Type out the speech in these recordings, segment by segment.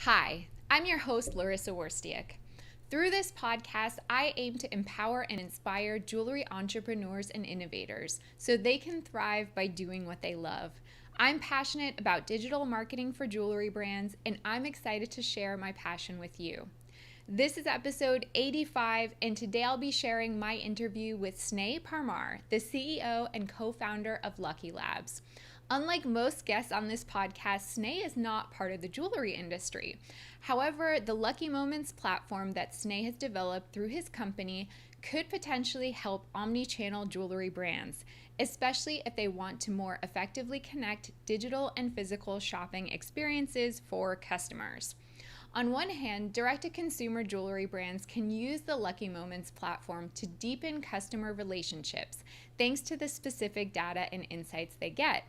Hi, I'm your host, Larissa Worstiak. Through this podcast, I aim to empower and inspire jewelry entrepreneurs and innovators so they can thrive by doing what they love. I'm passionate about digital marketing for jewelry brands, and I'm excited to share my passion with you. This is episode 85, and today I'll be sharing my interview with Sneh Parmar, the CEO and co founder of Lucky Labs. Unlike most guests on this podcast, Sneh is not part of the jewelry industry. However, the Lucky Moments platform that Sneh has developed through his company could potentially help omnichannel jewelry brands, especially if they want to more effectively connect digital and physical shopping experiences for customers. On one hand, direct-to-consumer jewelry brands can use the Lucky Moments platform to deepen customer relationships, thanks to the specific data and insights they get.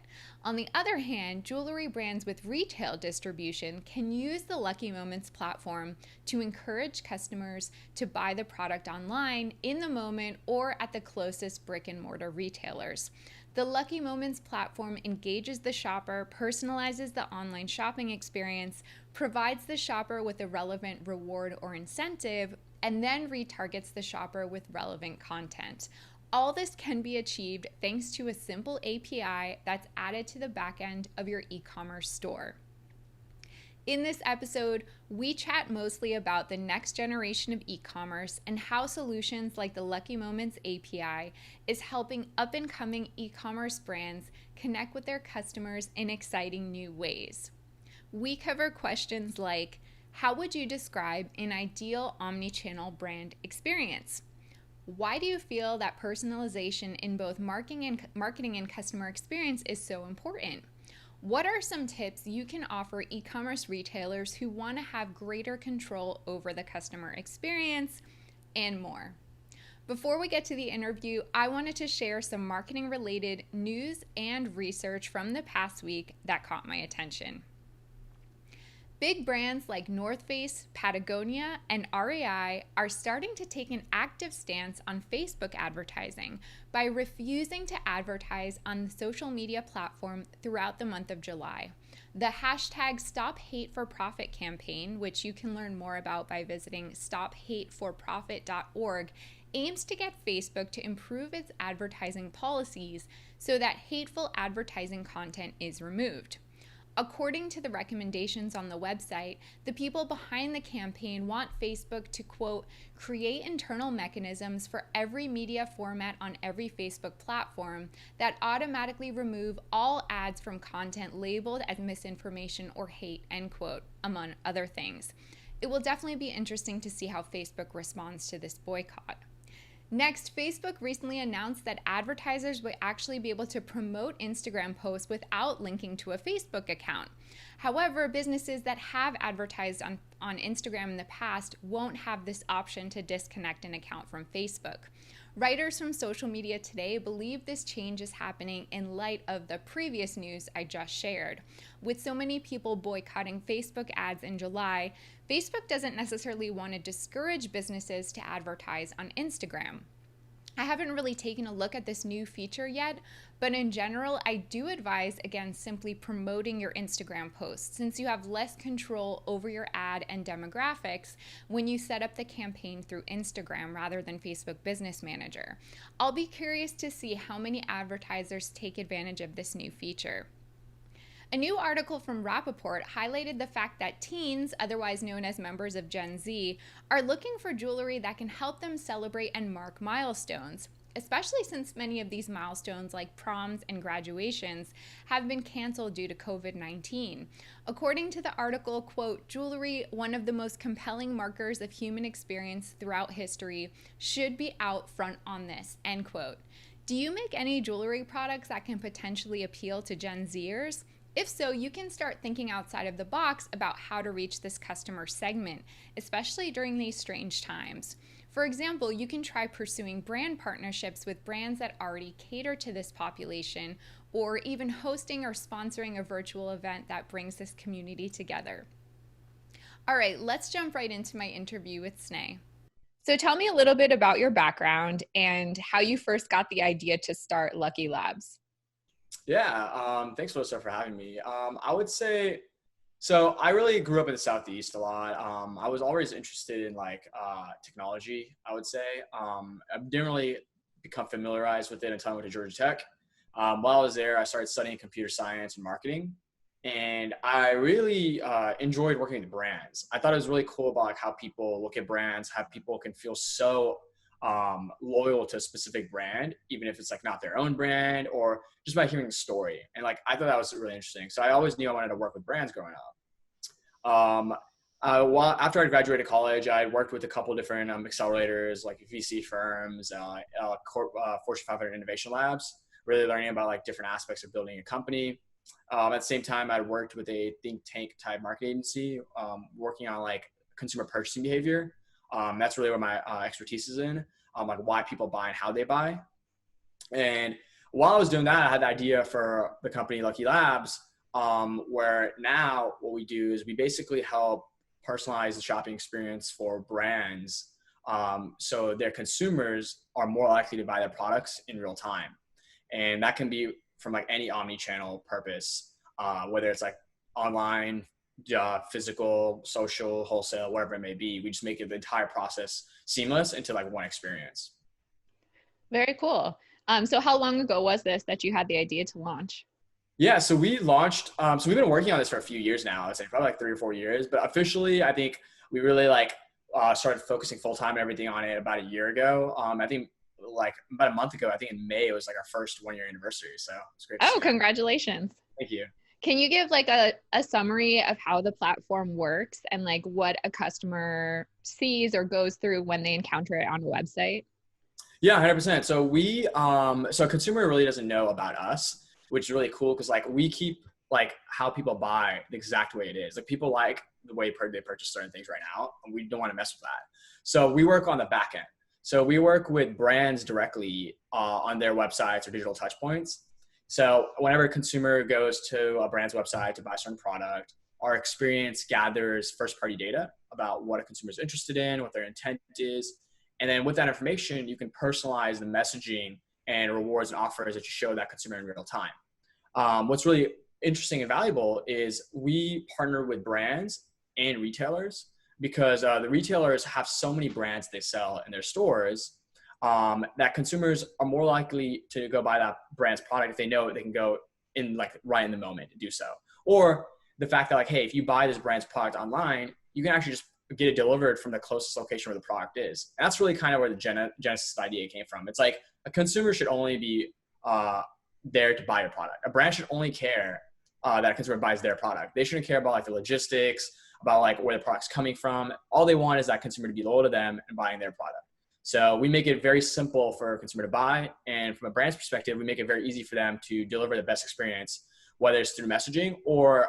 On the other hand, jewelry brands with retail distribution can use the Lucky Moments platform to encourage customers to buy the product online in the moment or at the closest brick-and-mortar retailers. The Lucky Moments platform engages the shopper, personalizes the online shopping experience, provides the shopper with a relevant reward or incentive, and then retargets the shopper with relevant content. All this can be achieved thanks to a simple API that's added to the backend of your e-commerce store. In this episode, we chat mostly about the next generation of e-commerce and how solutions like the Lucky Moments API is helping up-and-coming e-commerce brands connect with their customers in exciting new ways. We cover questions like, how would you describe an ideal omnichannel brand experience? Why do you feel that personalization in both marketing and customer experience is so important? What are some tips you can offer e-commerce retailers who want to have greater control over the customer experience, and more? Before we get to the interview, I wanted to share some marketing related news and research from the past week that caught my attention. Big brands like North Face, Patagonia, and REI are starting to take an active stance on Facebook advertising by refusing to advertise on the social media platform throughout the month of July. The hashtag Stop Hate for Profit campaign, which you can learn more about by visiting stophateforprofit.org, aims to get Facebook to improve its advertising policies so that hateful advertising content is removed. According to the recommendations on the website, the people behind the campaign want Facebook to, quote, create internal mechanisms for every media format on every Facebook platform that automatically remove all ads from content labeled as misinformation or hate, end quote, among other things. It will definitely be interesting to see how Facebook responds to this boycott. Next, Facebook recently announced that advertisers will actually be able to promote Instagram posts without linking to a Facebook account. However, businesses that have advertised on Instagram in the past won't have this option to disconnect an account from Facebook. Writers from Social Media Today believe this change is happening in light of the previous news I just shared. With so many people boycotting Facebook ads in July, Facebook doesn't necessarily want to discourage businesses to advertise on Instagram. I haven't really taken a look at this new feature yet, but in general, I do advise against simply promoting your Instagram posts since you have less control over your ad and demographics when you set up the campaign through Instagram rather than Facebook Business Manager. I'll be curious to see how many advertisers take advantage of this new feature. A new article from Rappaport highlighted the fact that teens, otherwise known as members of Gen Z, are looking for jewelry that can help them celebrate and mark milestones, especially since many of these milestones, like proms and graduations, have been canceled due to COVID-19. According to the article, quote, jewelry, one of the most compelling markers of human experience throughout history, should be out front on this, end quote. Do you make any jewelry products that can potentially appeal to Gen Zers? If so, you can start thinking outside of the box about how to reach this customer segment, especially during these strange times. For example, you can try pursuing brand partnerships with brands that already cater to this population, or even hosting or sponsoring a virtual event that brings this community together. All right, let's jump right into my interview with Sneh. So tell me a little bit about your background and how you first got the idea to start Lucky Labs. Yeah, thanks, Melissa, for having me. I would say So I really grew up in the Southeast a lot. I was always interested in technology, I would say. I didn't really become familiarized with it until I went to Georgia Tech. While I was there, I started studying computer science and marketing. And I really enjoyed working with brands. I thought it was really cool about like how people look at brands, how people can feel so loyal to a specific brand, even if it's like not their own brand or just by hearing the story. And like, I thought that was really interesting. So I always knew I wanted to work with brands growing up. After I graduated college, I worked with a couple of different accelerators, like VC firms, Fortune 500 innovation labs, really learning about like different aspects of building a company. At the same time, I worked with a think tank type marketing agency, working on like consumer purchasing behavior. That's really where my expertise is in, like why people buy and how they buy. And while I was doing that, I had the idea for the company Lucky Labs, where now what we do is we basically help personalize the shopping experience for brands, so their consumers are more likely to buy their products in real time. And that can be from like any omni-channel purpose, whether it's like online, physical, social, wholesale, whatever it may be. We just make it the entire process seamless into like one experience. Very cool. So how long ago was this that you had the idea to launch? Yeah, so we launched, so we've been working on this for a few years now. I would say probably like 3 or 4 years, but officially I think we really started focusing full time and everything on it about a year ago. I think like about a month ago, I think in May, it was like our first 1 year anniversary. So it's great to Oh, see. congratulations. Thank you. Can you give like a summary of how the platform works and like what a customer sees or goes through when they encounter it on a website? Yeah, 100%. So so a consumer really doesn't know about us, which is really cool because like we keep like how people buy the exact way it is. Like people like the way they purchase certain things right now, and we don't want to mess with that. So we work on the back end. So we work with brands directly on their websites or digital touch points. So whenever a consumer goes to a brand's website to buy a certain product, our experience gathers first-party data about what a consumer is interested in, what their intent is. And then with that information, you can personalize the messaging and rewards and offers that you show that consumer in real time. What's really interesting and valuable is we partner with brands and retailers because the retailers have so many brands they sell in their stores, that consumers are more likely to go buy that brand's product if they know they can go in like right in the moment to do so. Or the fact that like, hey, if you buy this brand's product online, you can actually just get it delivered from the closest location where the product is. And that's really kind of where the genesis idea came from. It's like a consumer should only be there to buy your product. A brand should only care that a consumer buys their product. They shouldn't care about like the logistics, about like where the product's coming from. All they want is that consumer to be loyal to them and buying their product. So we make it very simple for a consumer to buy. And from a brand's perspective, we make it very easy for them to deliver the best experience, whether it's through messaging or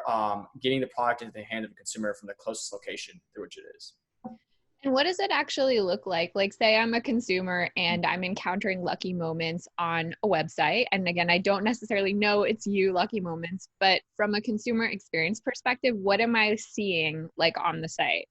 getting the product into the hand of the consumer from the closest location through which it is. And what does it actually look like? Like, say I'm a consumer and I'm encountering Lucky Moments on a website. And again, I don't necessarily know it's you, Lucky Moments, but from a consumer experience perspective, what am I seeing like on the site?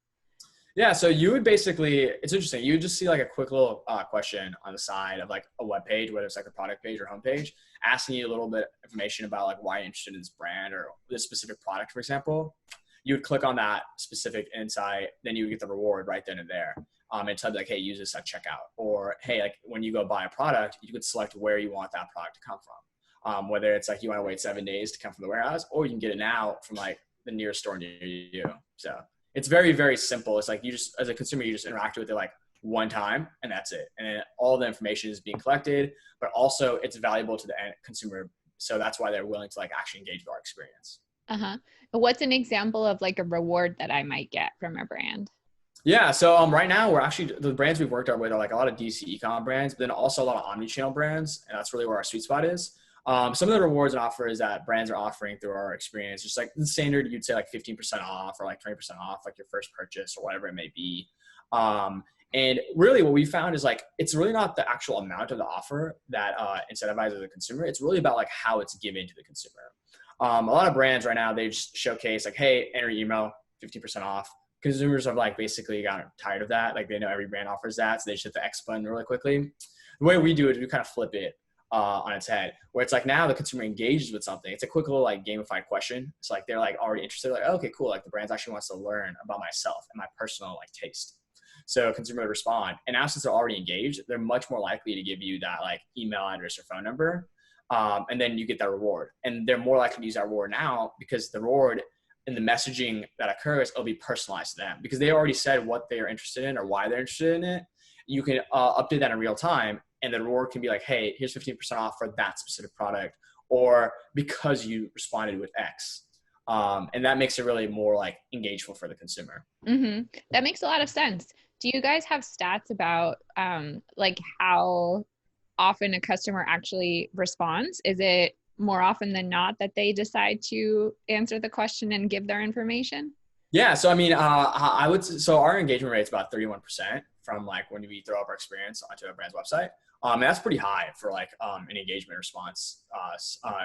Yeah, so you would basically, it's interesting. You would just see like a quick little question on the side of like a web page, whether it's like a product page or homepage, asking you a little bit of information about like why you're interested in this brand or this specific product, for example. You would click on that specific insight, then you would get the reward right then and there. And tell you like, hey, use this at checkout. Or hey, like when you go buy a product, you could select where you want that product to come from. Whether it's like you want to wait 7 days to come from the warehouse, or you can get it now from like the nearest store near you. So it's very, very simple. It's like you just, as a consumer, you just interact with it like one time and that's it. And then all the information is being collected, but also it's valuable to the end consumer. So that's why they're willing to like actually engage with our experience. Uh-huh. What's an example of like a reward that I might get from a brand? Yeah. So right now we're actually, the brands we've worked with are like a lot of DC e-com brands, but then also a lot of omnichannel brands. And that's really where our sweet spot is. Some of the rewards and offers that brands are offering through our experience, just like the standard, you'd say like 15% off or like 20% off, like your first purchase or whatever it may be. And really what we found is like, it's really not the actual amount of the offer that incentivizes the consumer. It's really about like how it's given to the consumer. A lot of brands right now, they just showcase like, hey, enter your email, 15% off. Consumers have like basically gotten tired of that. Like they know every brand offers that. So they just hit the X button really quickly. The way we do it, we kind of flip it. on its head, where it's like now the consumer engages with something. It's a quick little like gamified question. It's like they're like already interested, like, oh, okay, cool. Like the brand actually wants to learn about myself and my personal like taste. So consumer would respond. And now since they're already engaged, they're much more likely to give you that like email address or phone number. And then you get that reward. And they're more likely to use that reward now because the reward and the messaging that occurs, it'll be personalized to them because they already said what they are interested in or why they're interested in it. You can update that in real time. And the reward can be like, hey, here's 15% off for that specific product, or because you responded with X. And that makes it really more like engageful for the consumer. Mm-hmm. That makes a lot of sense. Do you guys have stats about like how often a customer actually responds? Is it more often than not that they decide to answer the question and give their information? Yeah. So, I mean, I would, so our engagement rate is about 31% from like when we throw up our experience onto a brand's website. And that's pretty high for like an engagement response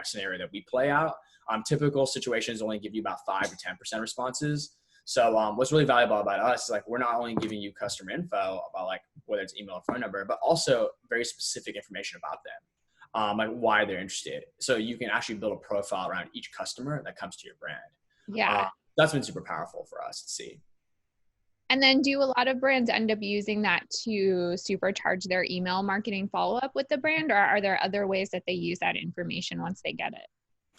scenario that we play out. Typical situations only give you about 5 to 10% responses. So what's really valuable about us is like we're not only giving you customer info about like whether it's email or phone number, but also very specific information about them, like why they're interested. So you can actually build a profile around each customer that comes to your brand. Yeah. That's been super powerful for us to see. And then do a lot of brands end up using that to supercharge their email marketing follow-up with the brand, or are there other ways that they use that information once they get it?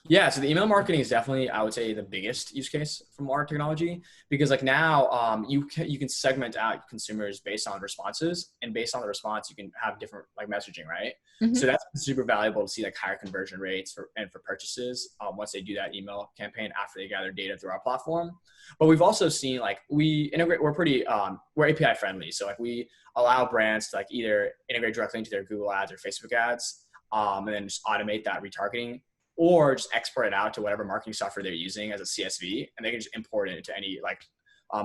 Yeah, so the email marketing is definitely, I would say, the biggest use case from our technology because like now you can segment out consumers based on responses, and based on the response, you can have different like messaging, right? Mm-hmm. So that's super valuable to see like higher conversion rates for purchases once they do that email campaign after they gather data through our platform. But we've also seen like we integrate, we're API friendly, so like we allow brands to like either integrate directly into their Google ads or Facebook ads, and then just automate that retargeting, or just export it out to whatever marketing software they're using as a CSV, and they can just import it into any like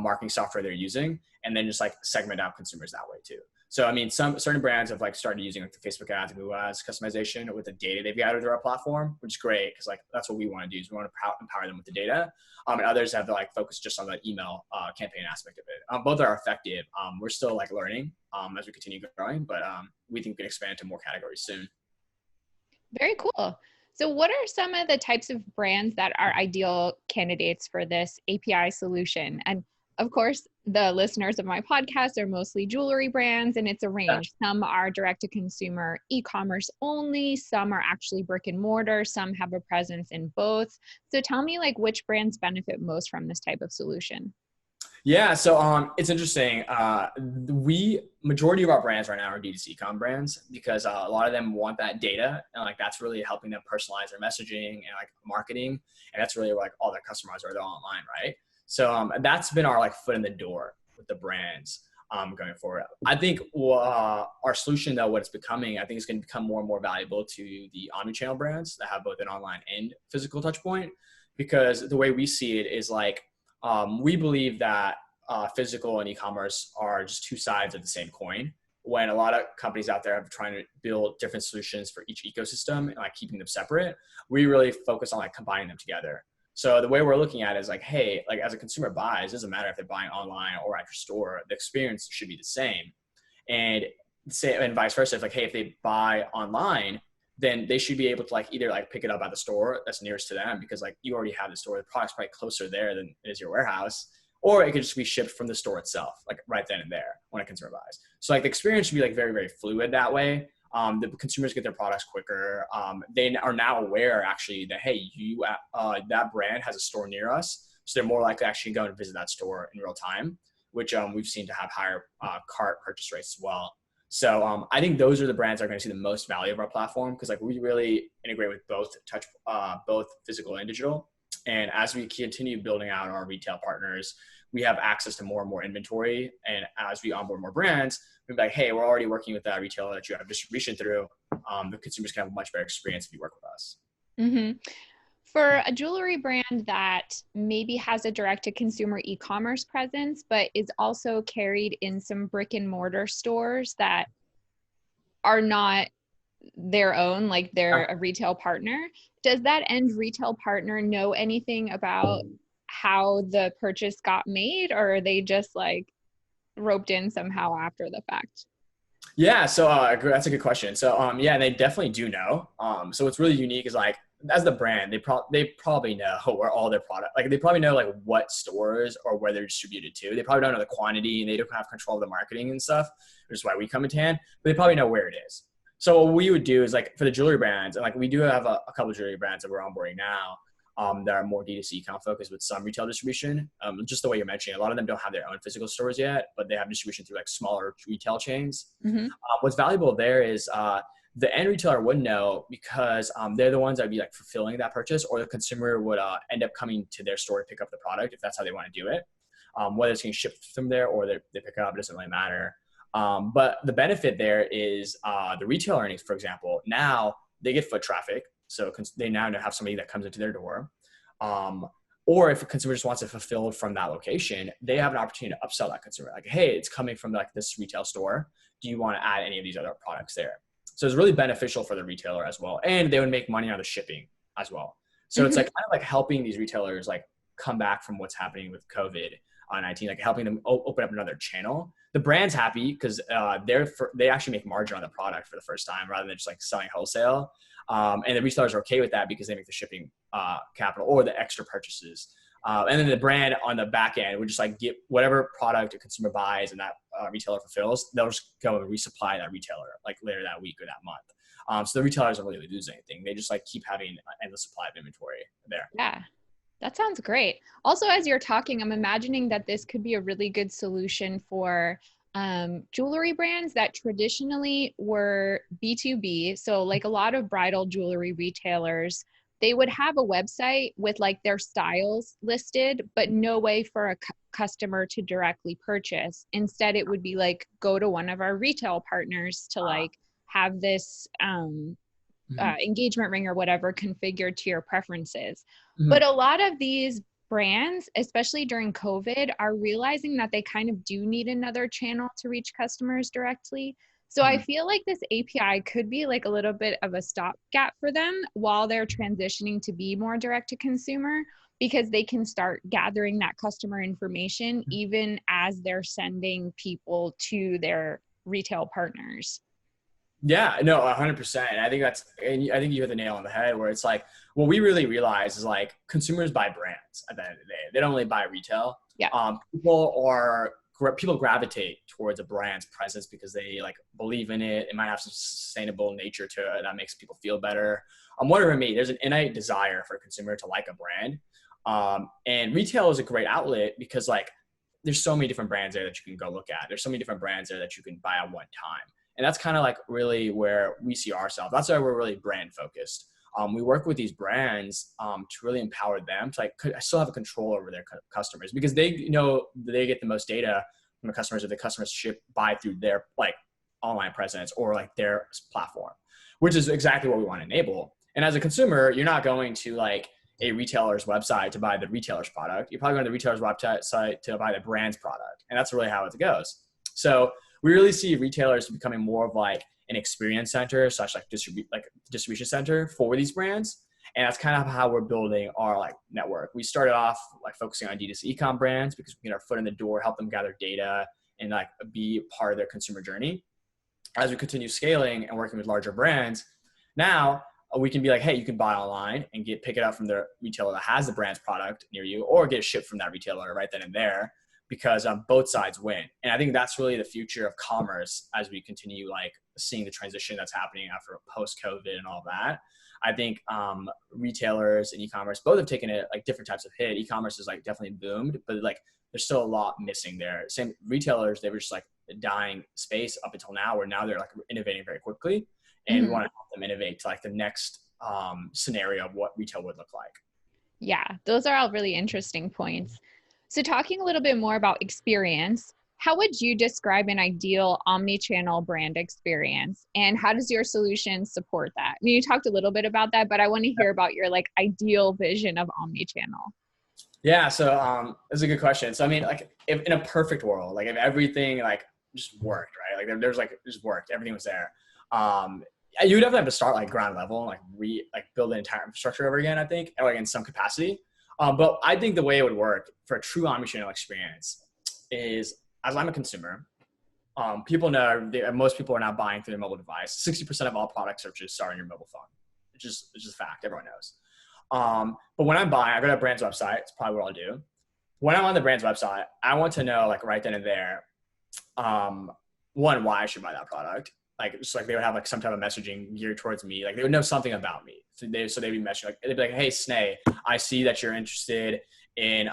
marketing software they're using, and then just like segment out consumers that way too. So I mean, some certain brands have like started using like the Facebook ads and Google ads customization with the data they've gathered through our platform, which is great because like that's what we want to do is we want to empower them with the data. And others have to like focus just on the email campaign aspect of it. Both are effective. We're still like learning as we continue growing, but we think we can expand to more categories soon. Very cool. So what are some of the types of brands that are ideal candidates for this API solution? And of course, the listeners of my podcast are mostly jewelry brands, and it's a range. Some are direct to consumer e-commerce only, some are actually brick and mortar, some have a presence in both. So tell me like which brands benefit most from this type of solution? Yeah, so it's interesting. Majority of our brands right now are D2C com brands because a lot of them want that data, and like that's really helping them personalize their messaging and like marketing, and that's really like all their customers are online, right? So that's been our like foot in the door with the brands going forward. I think our solution though, what it's becoming, I think is going to become more and more valuable to the omnichannel brands that have both an online and physical touch point, because the way we see it is like we believe that physical and e-commerce are just two sides of the same coin, when a lot of companies out there are trying to build different solutions for each ecosystem and like keeping them separate. We really focus on like combining them together. So the way we're looking at it is like, hey, like as a consumer buys, it doesn't matter if they're buying online or at your store, the experience should be the same. And vice versa, if like, hey, if they buy online, then they should be able to like either like pick it up at the store that's nearest to them because like you already have the store, the product's probably closer there than it is your warehouse, or it could just be shipped from the store itself, like right then and there when a consumer buys. So like the experience should be like very, very fluid that way. The consumers get their products quicker. They are now aware actually that, hey, that brand has a store near us. So they're more likely to actually go and visit that store in real time, which we've seen to have higher cart purchase rates as well. So I think those are the brands that are going to see the most value of our platform because like we really integrate with both physical and digital. And as we continue building out our retail partners, we have access to more and more inventory. And as we onboard more brands, we're like, hey, we're already working with that retailer that you have distribution through. The consumers can have a much better experience if you work with us. Mm-hmm. For a jewelry brand that maybe has a direct-to-consumer e-commerce presence, but is also carried in some brick and mortar stores that are not their own, like they're a retail partner, does that end retail partner know anything about how the purchase got made, or are they just like roped in somehow after the fact? Yeah, so that's a good question. So yeah, they definitely do know. So what's really unique is like as the brand, they probably know where all their product, like they probably know like what stores or where they're distributed to. They probably don't know the quantity and they don't have control of the marketing and stuff, which is why we come in hand. But they probably know where it is. So what we would do is like for the jewelry brands, and like we do have a couple of jewelry brands that we're onboarding now. That are more D2C kind of focused with some retail distribution. Just the way you're mentioning, a lot of them don't have their own physical stores yet, but they have distribution through like smaller retail chains. Mm-hmm. What's valuable there is the end retailer would know because they're the ones that would be like fulfilling that purchase, or the consumer would end up coming to their store to pick up the product if that's how they want to do it. Whether it's getting shipped from there or they pick it up, it doesn't really matter. But the benefit there is the retail earnings, for example, now they get foot traffic. So they now have somebody that comes into their door. Or if a consumer just wants it fulfilled from that location, they have an opportunity to upsell that consumer. Like, hey, it's coming from like this retail store. Do you want to add any of these other products there? So it's really beneficial for the retailer as well. And they would make money on the shipping as well. So it's like kind of like helping these retailers like come back from what's happening with COVID-19, like helping them open up another channel. The brand's happy because they actually make margin on the product for the first time rather than just like selling wholesale. And the resellers are okay with that because they make the shipping capital or the extra purchases. And then the brand on the back end would just like get whatever product a consumer buys and that retailer fulfills, they'll just go and resupply that retailer like later that week or that month. So the retailers don't really lose anything. They just like keep having an endless supply of inventory there. Yeah, that sounds great. Also, as you're talking, I'm imagining that this could be a really good solution for jewelry brands that traditionally were B2B. So like a lot of bridal jewelry retailers, they would have a website with like their styles listed, but no way for a customer to directly purchase. Instead, it would be like, go to one of our retail partners to like have this engagement ring or whatever configured to your preferences. But a lot of these brands, especially during COVID, are realizing that they kind of do need another channel to reach customers directly. So I feel like this API could be like a little bit of a stopgap for them while they're transitioning to be more direct to consumer, because they can start gathering that customer information even as they're sending people to their retail partners. Yeah, no, 100%. And I think you hit the nail on the head where it's like, what we really realize is like consumers buy brands at the end of the day. They don't really buy retail. Yeah. People gravitate towards a brand's presence because they like believe in it. It might have some sustainable nature to it that makes people feel better. Whatever me, there's an innate desire for a consumer to like a brand. And retail is a great outlet because like there's so many different brands there that you can go look at. There's so many different brands there that you can buy at one time. And that's kind of like really where we see ourselves. That's why we're really brand focused. We work with these brands to really empower them to like still have a control over their customers because they know they get the most data from the customers if the customers buy through their like online presence or like their platform, which is exactly what we want to enable. And as a consumer, you're not going to like a retailer's website to buy the retailer's product. You're probably going to the retailer's website to buy the brand's product. And that's really how it goes. So we really see retailers becoming more of like an experience center / distribution center for these brands. And that's kind of how we're building our like network. We started off like focusing on D2C ecom brands because we get our foot in the door, help them gather data and like be part of their consumer journey. As we continue scaling and working with larger brands, now we can be like, hey, you can buy online and pick it up from the retailer that has the brand's product near you, or get it shipped from that retailer right then and there, because both sides win. And I think that's really the future of commerce as we continue like seeing the transition that's happening after post-COVID and all that. I think retailers and e-commerce both have taken it like different types of hit. E-commerce is like definitely boomed, but like there's still a lot missing there. Same retailers, they were just like a dying space up until now, where now they're like innovating very quickly. And we want to help them innovate to like the next scenario of what retail would look like. Yeah, those are all really interesting points. So talking a little bit more about experience, how would you describe an ideal omnichannel brand experience, and how does your solution support that? I mean, you talked a little bit about that, but I want to hear about your like ideal vision of omnichannel. Yeah, so that's a good question. So I mean, like if in a perfect world, like if everything like just worked, right? Like there's like just worked, everything was there. You would definitely have to start like ground level, like build the entire infrastructure over again, I think, or like in some capacity. But I think the way it would work for a true omnichannel experience is, as I'm a consumer, people know most people are now buying through their mobile device. 60% of all product searches start on your mobile phone. It's just a fact. Everyone knows. But when I'm buying, I go to a brand's website. It's probably what I'll do. When I'm on the brand's website, I want to know like right then and there, one, why I should buy that product. Like, just like they would have like some type of messaging geared towards me. Like they would know something about me. So they'd be messaging, like, they'd be like, hey, Sneh, I see that you're interested in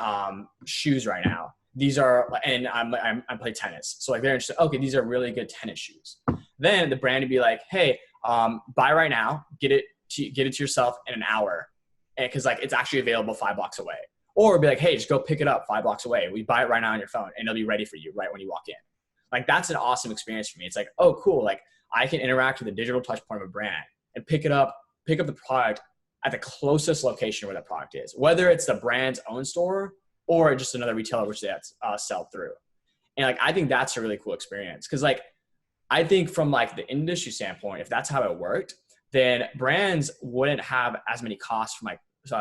shoes right now. These are, and I play tennis. So like they're interested. Okay, these are really good tennis shoes. Then the brand would be like, hey, buy right now, get it to yourself in an hour. And cause like it's actually available 5 blocks away. Or it'd be like, hey, just go pick it up 5 blocks away. We buy it right now on your phone and it'll be ready for you right when you walk in. Like that's an awesome experience for me. It's like, oh, cool. Like I can interact with the digital touch point of a brand and pick up the product at the closest location where the product is, whether it's the brand's own store or just another retailer which they sell through. And like, I think that's a really cool experience. Cause like, I think from like the industry standpoint, if that's how it worked, then brands wouldn't have as many costs from like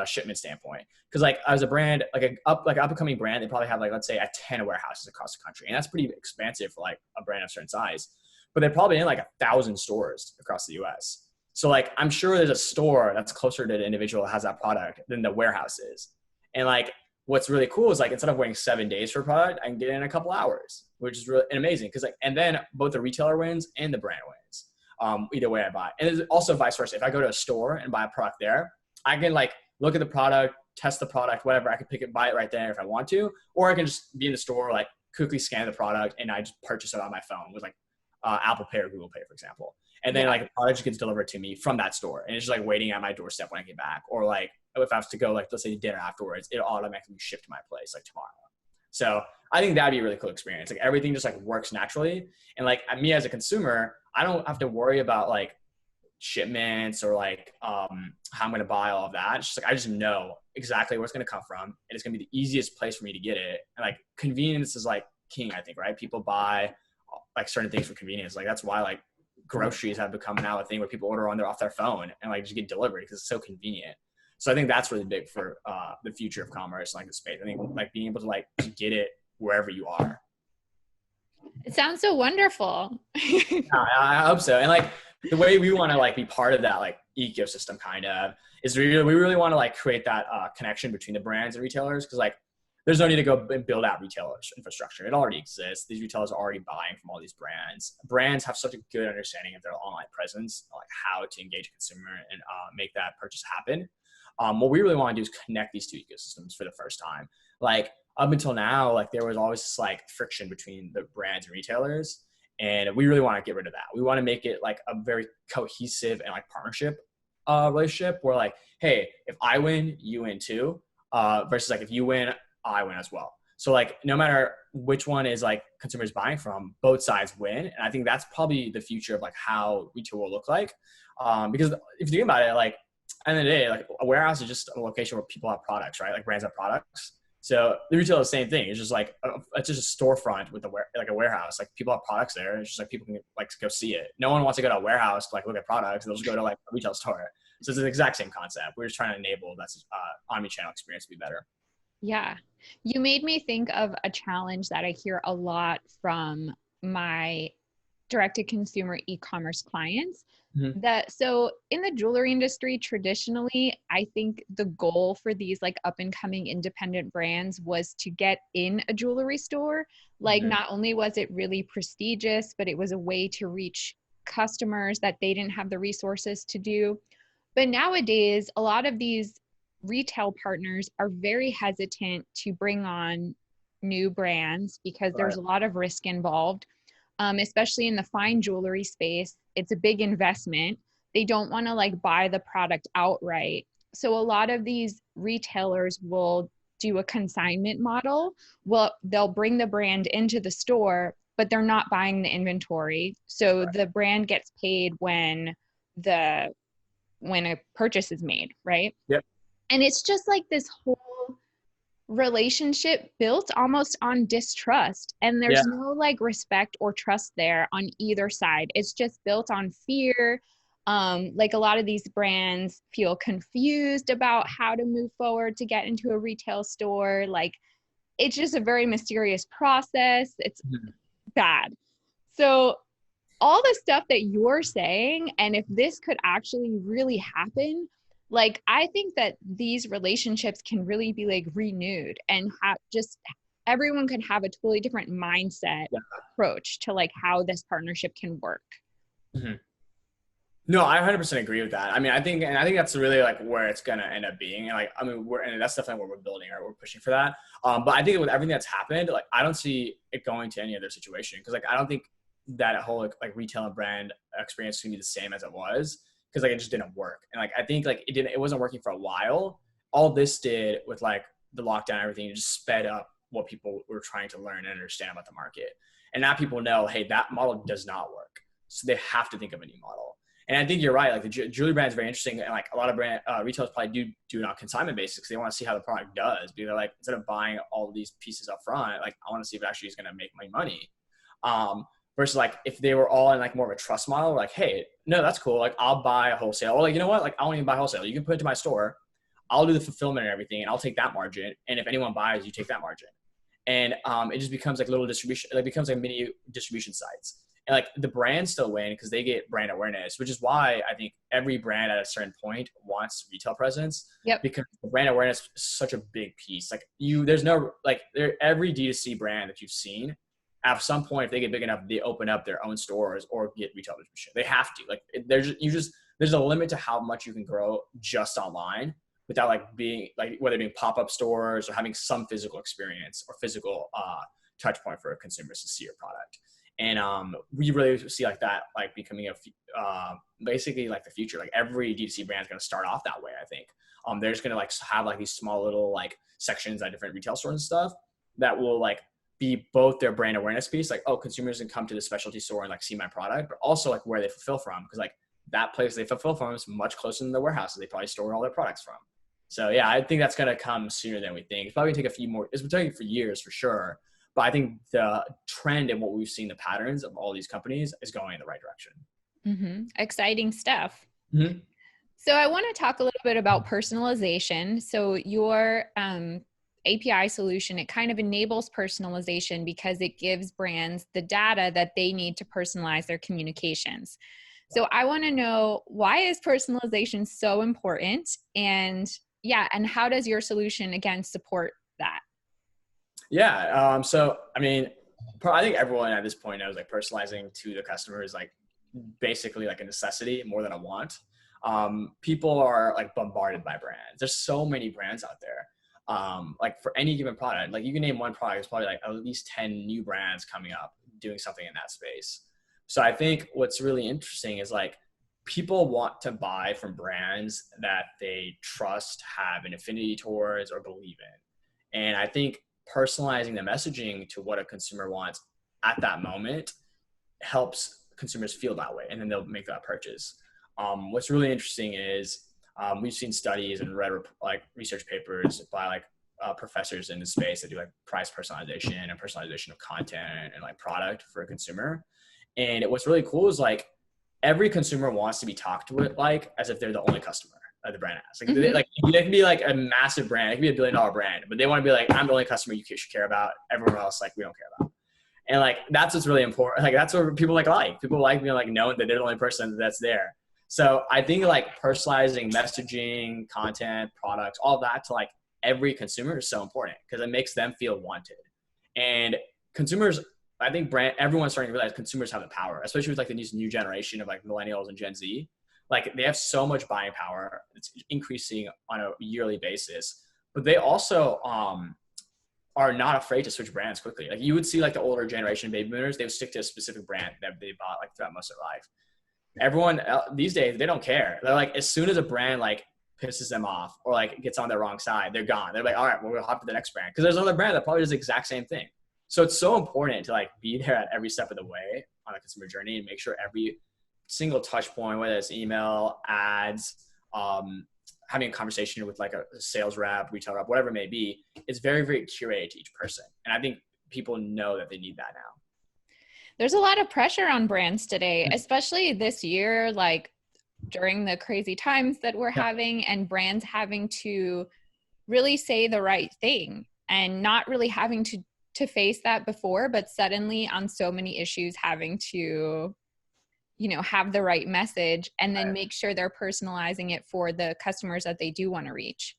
shipment standpoint. Cause like as a brand, like an up and coming brand, they probably have like, let's say 10 warehouses across the country. And that's pretty expansive for like a brand of certain size, but they're probably in like 1,000 stores across the US. So like, I'm sure there's a store that's closer to the individual that has that product than the warehouse is. And like, what's really cool is like, instead of waiting 7 days for a product, I can get it in a couple hours, which is really amazing. Cause like, and then both the retailer wins and the brand wins. Either way I buy. And it's also vice versa. If I go to a store and buy a product there, I can like look at the product, test the product, whatever. I can buy it right there if I want to, or I can just be in the store, like quickly scan the product and I just purchase it on my phone with like Apple Pay or Google Pay, for example. And then like the product just gets delivered to me from that store. And it's just like waiting at my doorstep when I get back. Or like if I have to go, like, let's say dinner afterwards, it'll automatically ship to my place like tomorrow. So I think that'd be a really cool experience. Like everything just like works naturally. And like me as a consumer, I don't have to worry about like shipments or like how I'm going to buy all of that. It's just like, I just know exactly where it's going to come from. And it's going to be the easiest place for me to get it. And like convenience is like king, I think, right? People buy like certain things for convenience. Like that's why like groceries have become now a thing where people order off their phone and like just get delivered because it's so convenient. So I think that's really big for the future of commerce, like the space. I think like being able to like get it wherever you are. It sounds so wonderful. Yeah, I hope so. And like the way we want to like be part of that like ecosystem kind of is we really want to like create that connection between the brands and retailers. Cause like there's no need to go and build out retailers infrastructure. It already exists. These retailers are already buying from all these brands. Brands have such a good understanding of their online presence, like how to engage a consumer and make that purchase happen. What we really want to do is connect these two ecosystems for the first time. Like up until now, like there was always this like friction between the brands and retailers. And we really want to get rid of that. We want to make it like a very cohesive and like partnership relationship where like, hey, if I win, you win too. Versus like if you win, I win as well. So like no matter which one is like consumers buying from, both sides win. And I think that's probably the future of like how retail will look like. Because if you think about it, like at the end of the day, like a warehouse is just a location where people have products, right? Like brands have products. So the retail is the same thing. It's just like it's just a storefront with like a warehouse. Like people have products there. It's just like people can like go see it. No one wants to go to a warehouse to like look at products. They'll just go to like a retail store. So it's the exact same concept. We're just trying to enable that omnichannel experience to be better. Yeah. You made me think of a challenge that I hear a lot from my direct-to-consumer e-commerce clients. Mm-hmm. So in the jewelry industry, traditionally, I think the goal for these like up and coming independent brands was to get in a jewelry store. Like not only was it really prestigious, but it was a way to reach customers that they didn't have the resources to do. But nowadays, a lot of these retail partners are very hesitant to bring on new brands because there's a lot of risk involved. Especially in the fine jewelry space, it's a big investment. They don't want to like buy the product outright. So a lot of these retailers will do a consignment model. Well, they'll bring the brand into the store, but they're not buying the inventory. So the brand gets paid when a purchase is made, right? Yep. And it's just like this whole relationship built almost on distrust, and there's no like respect or trust there on either side. It's just built on fear. Like a lot of these brands feel confused about how to move forward to get into a retail store. Like it's just a very mysterious process. It's bad. So all the stuff that you're saying, and if this could actually really happen, like I think that these relationships can really be like renewed and just everyone could have a totally different mindset Yeah. approach to like how this partnership can work. Mhm. No, I 100% agree with that. I mean, I think that's really like where it's gonna end up being. And like, I mean, and that's definitely what we're building, right? We're pushing for that. But I think with everything that's happened, like, I don't see it going to any other situation because, like, I don't think that whole like retail and brand experience is gonna be the same as it was because like it just didn't work. And like, I think like it wasn't working for a while. All this did with like the lockdown and everything, it just sped up what people were trying to learn and understand about the market. And now people know, hey, that model does not work, so they have to think of a new model. And I think you're right. Like the jewelry brand is very interesting, and like a lot of retailers probably do it on consignment basis because they want to see how the product does. Because they're like, instead of buying all of these pieces up front, like I want to see if it actually is going to make my money. Versus like if they were all in like more of a trust model, like, hey, no, that's cool. Like I'll buy a wholesale. Or like, you know what? Like I won't even buy wholesale. You can put it to my store. I'll do the fulfillment and everything, and I'll take that margin. And if anyone buys, you take that margin. And it just becomes like little distribution. Like becomes like mini distribution sites. And like the brands still win because they get brand awareness, which is why I think every brand at a certain point wants retail presence. Yep. Because the brand awareness is such a big piece. Like there's no like every D2C brand that you've seen, at some point if they get big enough, they open up their own stores or get retail distribution. They have to. Like there's a limit to how much you can grow just online without like being like whether being pop-up stores or having some physical experience or physical touch point for consumers to see your product. And we really see like that like becoming basically like the future. Like every D2C brand is going to start off that way. I think they're just going to like have like these small little like sections at different retail stores and stuff that will like be both their brand awareness piece, like, oh, consumers can come to the specialty store and like see my product, but also like where they fulfill from, because like that place they fulfill from is much closer than the warehouses they probably store all their products from. So yeah, I think that's going to come sooner than we think. It's probably going to take a few more. It's been taking for years for sure. But I think the trend and what we've seen, the patterns of all these companies is going in the right direction. Mm-hmm. Exciting stuff. Mm-hmm. So I want to talk a little bit about personalization. So your API solution, it kind of enables personalization because it gives brands the data that they need to personalize their communications. So I want to know, why is personalization so important? And yeah, and how does your solution again support that? Yeah. So, I mean, I think everyone at this point knows like personalizing to the customer is like basically like a necessity more than a want. People are like bombarded by brands. There's so many brands out there. Like for any given product, like you can name one product, there's probably like at least 10 new brands coming up doing something in that space. So I think what's really interesting is like people want to buy from brands that they trust, have an affinity towards, or believe in. And I think personalizing the messaging to what a consumer wants at that moment helps consumers feel that way, and then they'll make that purchase. What's really interesting is we've seen studies and read like research papers by like professors in the space that do like price personalization and personalization of content and like product for a consumer. And what's really cool is like every consumer wants to be talked to it like as if they're the only customer that the brand has. Like, they can be like a massive brand, it can be $1 billion brand, but they want to be like, I'm the only customer you should care about. Everyone else, like, we don't care about. And like that's what's really important. Like that's what people like. People like being like knowing that they're the only person that's there. So I think like personalizing messaging, content, products, all that to like every consumer is so important because it makes them feel wanted. And consumers, I think everyone's starting to realize consumers have the power, especially with like the new generation of like millennials and Gen Z. Like they have so much buying power. It's increasing on a yearly basis, but they also are not afraid to switch brands quickly. Like you would see like the older generation baby boomers, they would stick to a specific brand that they bought like throughout most of their life. Everyone these days, they don't care. They're like, as soon as a brand like pisses them off or like gets on their wrong side, they're gone. They're like, all right, well, we'll hop to the next brand. Cause there's another brand that probably does the exact same thing. So it's so important to like be there at every step of the way on a consumer journey and make sure every single touch point, whether it's email, ads, having a conversation with like a sales rep, retail rep, whatever it may be, is very, very curated to each person. And I think people know that they need that now. There's a lot of pressure on brands today, especially this year, like during the crazy times that we're having, and brands having to really say the right thing and not really having to to face that before, but suddenly on so many issues having to, you know, have the right message and then make sure they're personalizing it for the customers that they do want to reach.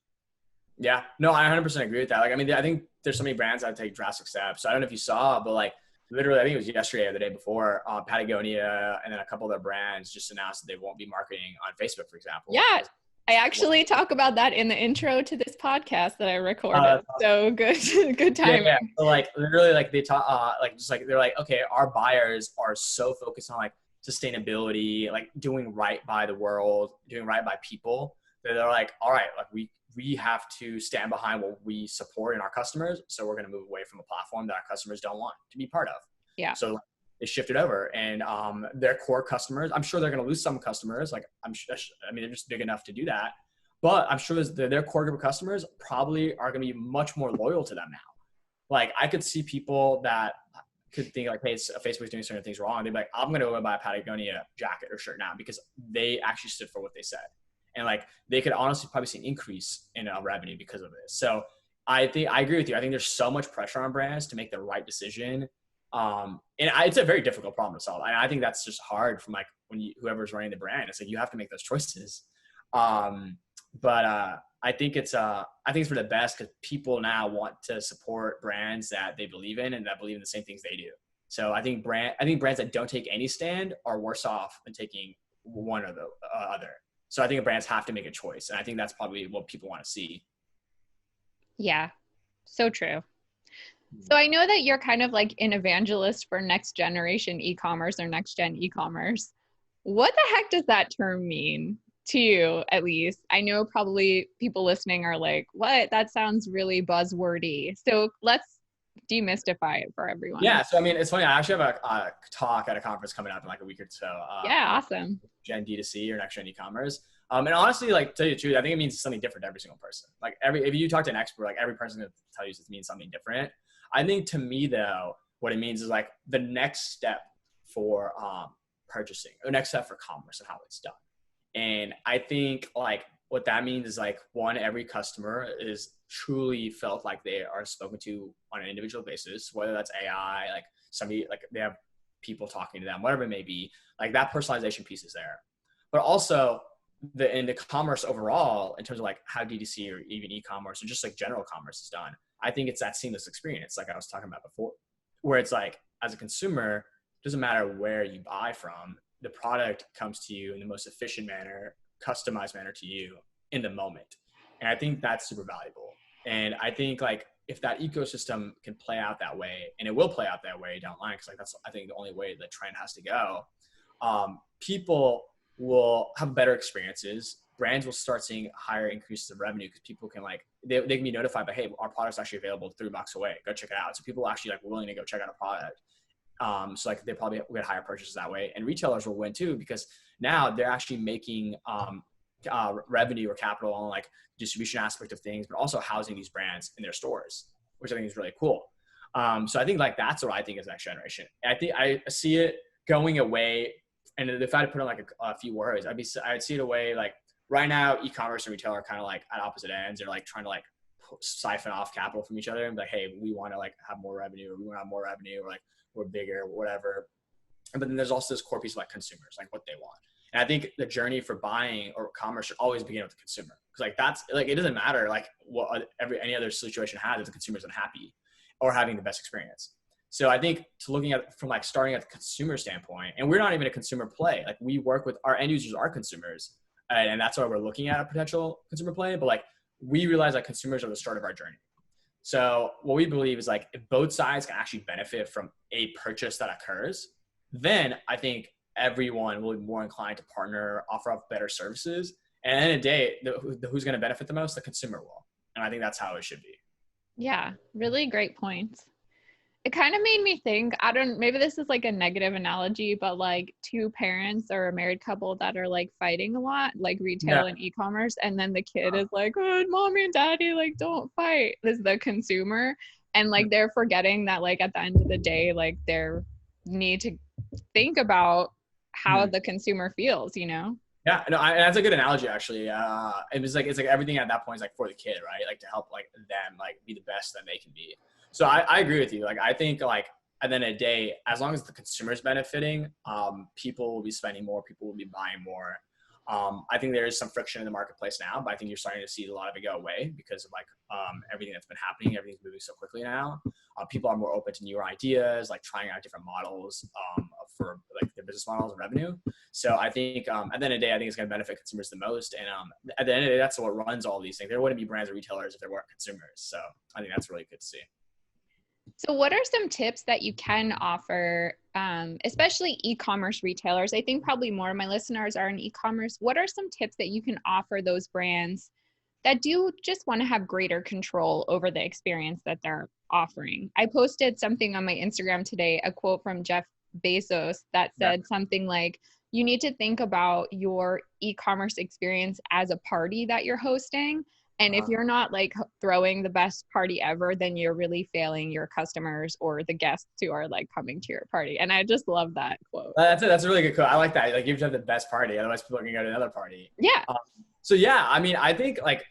Yeah, no, I 100% agree with that. Like, I mean, I think there's so many brands that take drastic steps. So I don't know if you saw, but like literally, I think it was yesterday or the day before, Patagonia and then a couple of their brands just announced that they won't be marketing on Facebook, for example. Yeah. I actually talk about that in the intro to this podcast that I recorded. Awesome. So good timing. Yeah. So like literally like they talk, like just like, they're like, okay, our buyers are so focused on like sustainability, like doing right by the world, doing right by people, that they're like, all right, like we have to stand behind what we support in our customers. So we're going to move away from a platform that our customers don't want to be part of. Yeah. So they shifted over, and their core customers, I'm sure they're going to lose some customers. Like I mean, they're just big enough to do that, but I'm sure their core group of customers probably are going to be much more loyal to them now. Like I could see people that could think like, hey, Facebook's doing certain things wrong. They'd be like, I'm going to go buy a Patagonia jacket or shirt now because they actually stood for what they said. And like, they could honestly probably see an increase in revenue because of this. So I agree with you. I think there's so much pressure on brands to make the right decision. It's a very difficult problem to solve. And I think that's just hard from like whoever's running the brand. It's like, you have to make those choices. I think it's for the best because people now want to support brands that they believe in and that believe in the same things they do. So I think brands that don't take any stand are worse off than taking one or the other. So I think brands have to make a choice. And I think that's probably what people want to see. Yeah, so true. So I know that you're kind of like an evangelist for next generation e-commerce or next gen e-commerce. What the heck does that term mean to you, at least? I know probably people listening are like, what? That sounds really buzzwordy. So let's demystify it for everyone. Yeah. So, I mean, it's funny. I actually have a talk at a conference coming up in like a week or so. Yeah. Awesome. Gen D2C or next gen e-commerce. And honestly, like, tell you the truth, I think it means something different to every single person. Like if you talk to an expert, like every person will tell you it means something different. I think to me though, what it means is like the next step for purchasing, or next step for commerce and how it's done. And I think like what that means is like, one, every customer is truly felt like they are spoken to on an individual basis, whether that's AI, like somebody, like they have people talking to them, whatever it may be, like that personalization piece is there. But also in the commerce overall, in terms of like how DTC or even e-commerce or just like general commerce is done, I think it's that seamless experience, like I was talking about before, where it's like, as a consumer, it doesn't matter where you buy from, the product comes to you in the most efficient manner, customized manner to you in the moment. And I think that's super valuable. And I think like if that ecosystem can play out that way, and it will play out that way down the line, because like that's, I think, the only way the trend has to go, people will have better experiences. Brands will start seeing higher increases of revenue because people can like, they can be notified by, hey, our product's actually available 3 blocks away. Go check it out. So people are actually like willing to go check out a product. So like they probably get higher purchases that way, and retailers will win too, because now they're actually making revenue or capital on like distribution aspect of things, but also housing these brands in their stores, which I think is really cool. So I think like that's what I think is next generation. And I think I see it going away. And if I had to put on like a few words, I'd see it away. Like right now, e-commerce and retail are kind of like at opposite ends. They're like trying to like siphon off capital from each other and be like, hey, we want to like have more revenue, or we want to have more revenue, or like we're bigger, or whatever. But then there's also this core piece of like consumers, like what they want. And I think the journey for buying or commerce should always begin with the consumer. Cause like that's like, it doesn't matter like what any other situation has if the consumer's unhappy or having the best experience. So I think to looking at from like starting at the consumer standpoint, and we're not even a consumer play, like we work with our end users, are consumers, and that's why we're looking at a potential consumer play. But like we realize that consumers are the start of our journey. So what we believe is like if both sides can actually benefit from a purchase that occurs, then I think everyone will be more inclined to partner, offer up better services. And at the end of the day, who's going to benefit the most? The consumer will. And I think that's how it should be. Yeah, really great points. It kind of made me think, maybe this is like a negative analogy, but like 2 parents or a married couple that are like fighting a lot, like retail and e-commerce. And then the kid is like, oh, mommy and daddy, like don't fight. This is the consumer. And like, they're forgetting that like at the end of the day, like they need to think about how the consumer feels, you know? Yeah, no, that's a good analogy actually. It's like everything at that point is like for the kid, right? Like to help like them like be the best that they can be. So I agree with you. Like, I think like at the end of the day, as long as the consumer is benefiting, people will be spending more, people will be buying more. I think there is some friction in the marketplace now, but I think you're starting to see a lot of it go away because of like everything that's been happening. Everything's moving so quickly now. People are more open to newer ideas, like trying out different models for like their business models and revenue. So I think at the end of the day, I think it's going to benefit consumers the most. And at the end of the day, that's what runs all these things. There wouldn't be brands or retailers if there weren't consumers. So I think that's really good to see. So what are some tips that you can offer, especially e-commerce retailers? I think probably more of my listeners are in e-commerce. What are some tips that you can offer those brands that do just want to have greater control over the experience that they're offering? I posted something on my Instagram today, a quote from Jeff Bezos that said something like, you need to think about your e-commerce experience as a party that you're hosting. And if you're not like throwing the best party ever, then you're really failing your customers or the guests who are like coming to your party. And I just love that quote. That's a really good quote. I like that. Like, you have to have the best party, otherwise people can go to another party. Yeah. So yeah, I mean, I think like,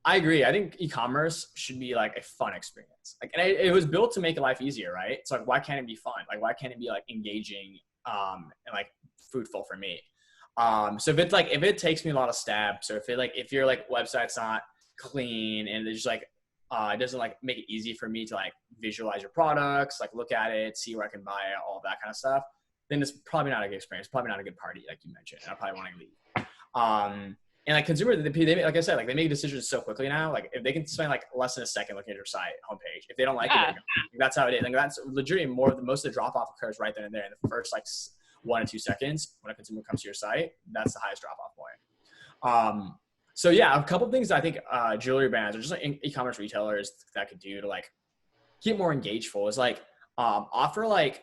I agree. I think e-commerce should be like a fun experience. Like, and it was built to make life easier, right? So like, why can't it be fun? Like, why can't it be like engaging and like fruitful for me? So if it takes me a lot of steps, or if your like website's not clean and it's just like it doesn't like make it easy for me to like visualize your products, like look at it, see where I can buy it, all that kind of stuff, then it's probably not a good experience, probably not a good party, like you mentioned, and I probably want to leave. And like consumers, they like I said, like they make decisions so quickly now. Like if they can spend like less than a second looking at your site homepage, if they don't like it, they're gone. That's how it is. Like that's legitimately most of the drop off occurs right then and there in the first like 1 or 2 seconds when a consumer comes to your site. That's the highest drop off point. So yeah, a couple of things I think jewelry brands or just like e-commerce retailers that could do to like keep more engageful is like offer like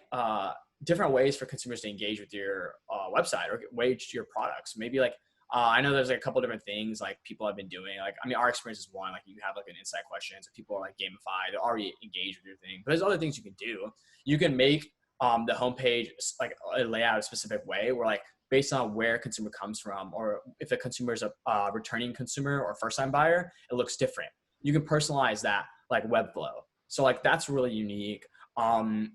different ways for consumers to engage with your website or wage your products. Maybe like I know there's like a couple different things like people have been doing. Like, I mean, our experience is one, like you have like an insight question. So people are like gamified, they're already engaged with your thing. But there's other things you can do. You can make the homepage like lay out a specific way where like based on where a consumer comes from, or if a consumer is a returning consumer or first time buyer, it looks different. You can personalize that like web flow. So like that's really unique.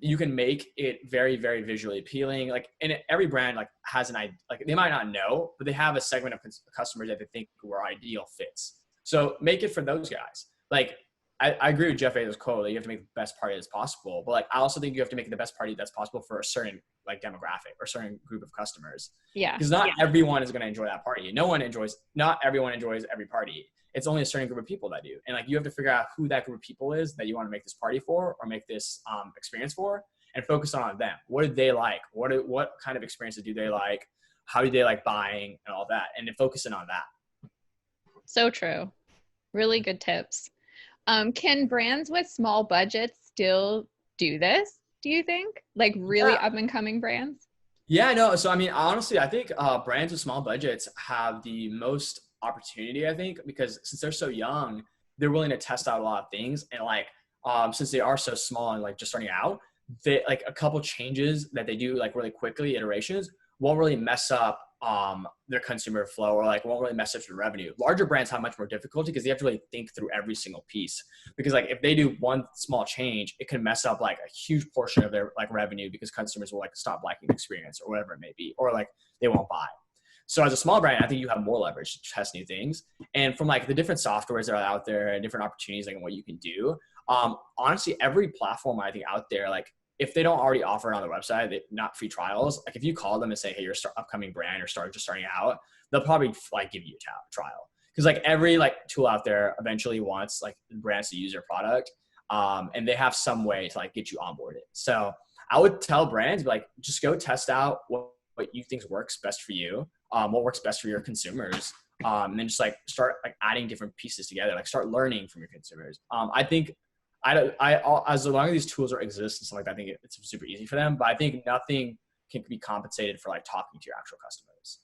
You can make it very, very visually appealing. Like, and every brand like has an idea, like they might not know, but they have a segment of customers that they think were ideal fits. So make it for those guys. Like, I agree with Jeff Bezos' quote that you have to make the best party as possible, but like I also think you have to make the best party that's possible for a certain like demographic or certain group of customers. Yeah. Because not everyone is going to enjoy that party. Not everyone enjoys every party. It's only a certain group of people that do. And like you have to figure out who that group of people is that you want to make this party for or make this experience for, and focus on them. What do they like? What kind of experiences do they like? How do they like buying and all that? And then focusing on that. So true. Really good tips. Can brands with small budgets still do this, do you think? Like really up and coming brands? Yeah, no. So, I mean, honestly, I think brands with small budgets have the most opportunity, I think, because since they're so young, they're willing to test out a lot of things. And like, since they are so small and like just starting out, they like a couple changes that they do like really quickly, iterations, won't really mess up their consumer flow or like won't really mess up their revenue. Larger brands have much more difficulty because they have to really think through every single piece. Because like if they do one small change, it can mess up like a huge portion of their like revenue because consumers will like stop liking the experience or whatever it may be, or like they won't buy. So as a small brand, I think you have more leverage to test new things. And from like the different softwares that are out there and different opportunities like what you can do, honestly, every platform I think out there, like if they don't already offer it on their website, not free trials, like if you call them and say, hey, you're an upcoming brand or just starting out, they'll probably like give you a trial. Because like every like tool out there eventually wants like brands to use their product, and they have some way to like get you onboarded. So I would tell brands like just go test out what you think works best for you, what works best for your consumers, and then just like start like adding different pieces together, like start learning from your consumers. I think as long as these tools exist and stuff like that, I think it's super easy for them. But I think nothing can be compensated for like talking to your actual customers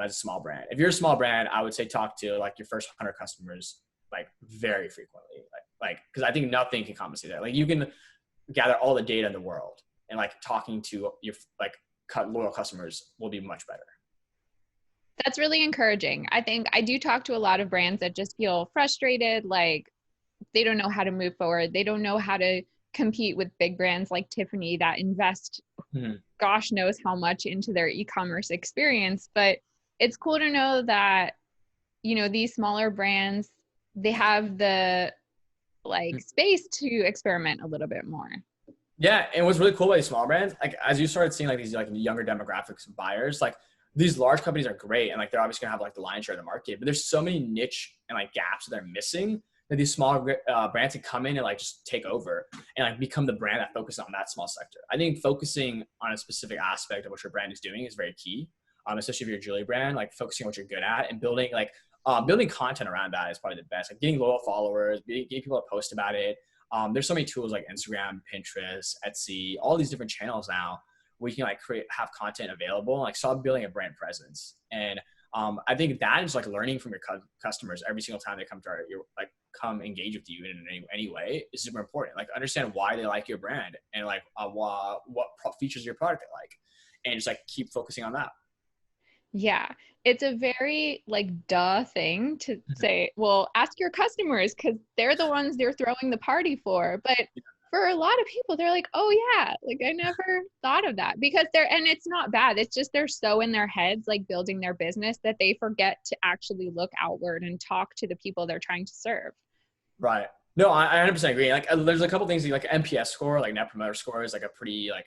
as a small brand. If you're a small brand, I would say talk to like your first 100 customers like very frequently, like because I think nothing can compensate that. Like you can gather all the data in the world, and like talking to your like loyal customers will be much better. That's really encouraging. I think I do talk to a lot of brands that just feel frustrated, like they don't know how to move forward. They don't know how to compete with big brands like Tiffany that invest gosh knows how much into their e-commerce experience. But it's cool to know that, you know, these smaller brands, they have the like space to experiment a little bit more. Yeah, and what's really cool about these small brands, like as you started seeing like these like younger demographics of buyers, like these large companies are great and like they're obviously gonna have like the lion's share of the market, but there's so many niche and like gaps that they're missing that these small brands can come in and like just take over and like become the brand that focuses on that small sector. I think focusing on a specific aspect of what your brand is doing is very key, especially if you're a jewelry brand, like focusing on what you're good at and building like building content around that is probably the best. Like getting loyal followers, getting people to post about it. There's so many tools like Instagram, Pinterest, Etsy, all these different channels now where you can like have content available and like start building a brand presence. And I think that is like learning from your customers every single time they come to come engage with you in any way is super important. Like understand why they like your brand and like what features of your product they like, and just like keep focusing on that. Yeah, it's a very like duh thing to say, well, ask your customers because they're the ones they're throwing the party for. But for a lot of people, they're like, oh yeah, like I never thought of that because and it's not bad. It's just they're so in their heads, like building their business that they forget to actually look outward and talk to the people they're trying to serve. Right. No, I 100% agree. Like there's a couple things like NPS score, like Net Promoter Score is like a pretty like